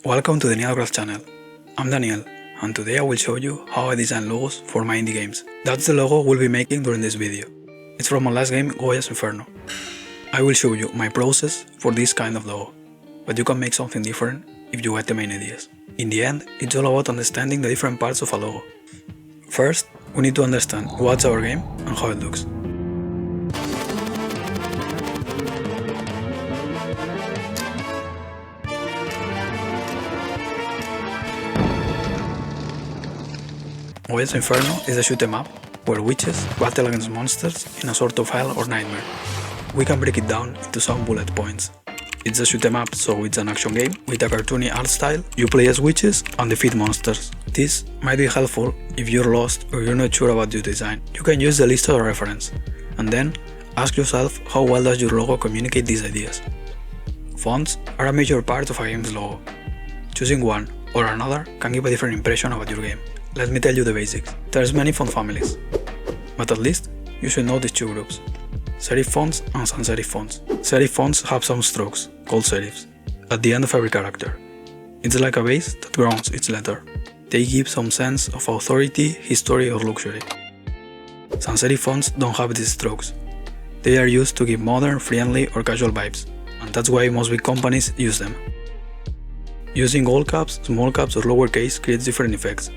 Welcome to the Nielgraph channel. I'm Daniel, and today I will show you how I design logos for my indie games. That's the logo we'll be making during this video. It's from my last game, Goya's Inferno. I will show you my process for this kind of logo, but you can make something different if you get the main ideas. In the end, it's all about understanding the different parts of a logo. First, we need to understand what's our game and how it looks. Goya's Inferno is a shoot 'em up where witches battle against monsters in a sort of hell or nightmare. We can break it down into some bullet points. It's a shoot 'em up, so it's an action game with a cartoony art style. You play as witches and defeat monsters. This might be helpful if you're lost or you're not sure about your design. You can use the list as a reference, and then ask yourself how well does your logo communicate these ideas. Fonts are a major part of a game's logo. Choosing one or another can give a different impression about your game. Let me tell you the basics. There's many font families, but at least you should know these two groups: serif fonts and sans serif fonts. Serif fonts have some strokes, called serifs, at the end of every character. It's like a base that grounds each letter. They give some sense of authority, history or luxury. Sans serif fonts don't have these strokes. They are used to give modern, friendly or casual vibes, and that's why most big companies use them. Using all caps, small caps or lowercase creates different effects.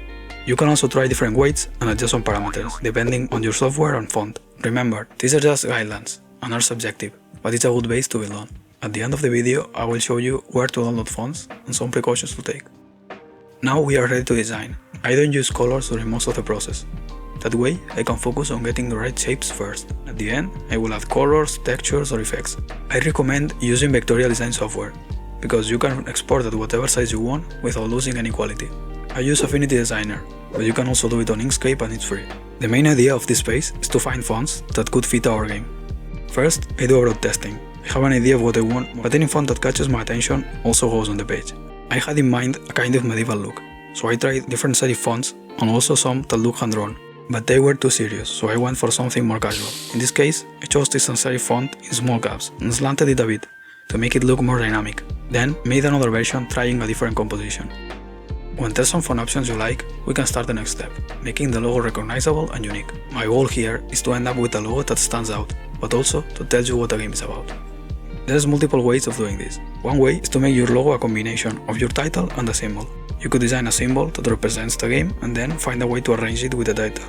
You can also try different weights and adjust some parameters, depending on your software and font. Remember, these are just guidelines and are subjective, but it's a good base to build on. At the end of the video, I will show you where to download fonts and some precautions to take. Now we are ready to design. I don't use colors during most of the process. That way, I can focus on getting the right shapes first. At the end, I will add colors, textures or effects. I recommend using vectorial design software, because you can export at whatever size you want without losing any quality. I use Affinity Designer, but you can also do it on Inkscape and it's free. The main idea of this page is to find fonts that could fit our game. First, I do a broad testing. I have an idea of what I want, but any font that catches my attention also goes on the page. I had in mind a kind of medieval look, so I tried different serif fonts and also some that look hand-drawn, but they were too serious, so I went for something more casual. In this case, I chose this sans serif font in small caps and slanted it a bit to make it look more dynamic. Then made another version trying a different composition. When there's some font options you like, we can start the next step, making the logo recognizable and unique. My goal here is to end up with a logo that stands out, but also to tell you what the game is about. There's multiple ways of doing this. One way is to make your logo a combination of your title and a symbol. You could design a symbol that represents the game and then find a way to arrange it with the title.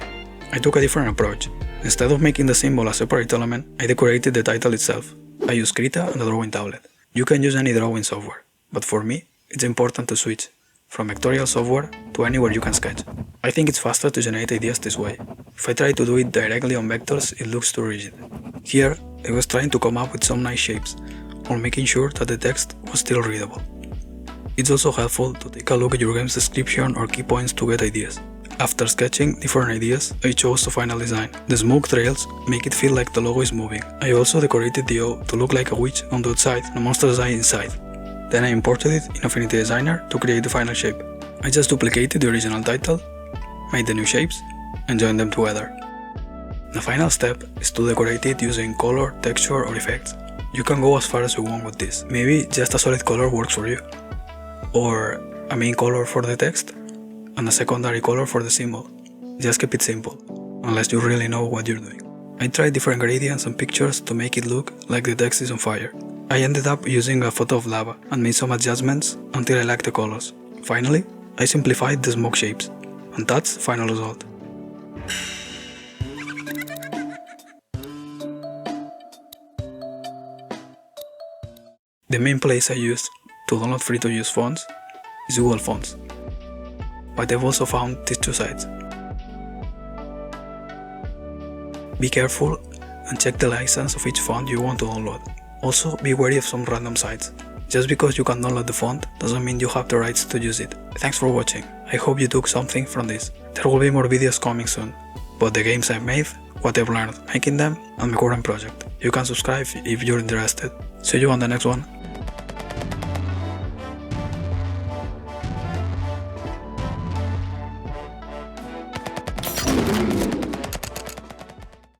I took a different approach. Instead of making the symbol a separate element, I decorated the title itself. I use Krita and a drawing tablet. You can use any drawing software, but for me, it's important to switch from vectorial software to anywhere you can sketch. I think it's faster to generate ideas this way. If I try to do it directly on vectors, it looks too rigid. Here, I was trying to come up with some nice shapes, while making sure that the text was still readable. It's also helpful to take a look at your game's description or key points to get ideas. After sketching different ideas, I chose the final design. The smoke trails make it feel like the logo is moving. I also decorated the O to look like a witch on the outside and a monster's eye inside. Then I imported it in Affinity Designer to create the final shape. I just duplicated the original title, made the new shapes, and joined them together. The final step is to decorate it using color, texture or effects. You can go as far as you want with this. Maybe just a solid color works for you, or a main color for the text and a secondary color for the symbol. Just keep it simple, unless you really know what you're doing. I tried different gradients and pictures to make it look like the text is on fire. I ended up using a photo of lava and made some adjustments until I liked the colors. Finally, I simplified the smoke shapes, and that's the final result. The main place I used to download free-to-use fonts is Google Fonts, but I've also found these two sites. Be careful and check the license of each font you want to download. Also, be wary of some random sites. Just because you can download the font doesn't mean you have the rights to use it. Thanks for watching. I hope you took something from this. There will be more videos coming soon, about the games I've made, what I've learned making them, and my current project. You can subscribe if you're interested. See you on the next one.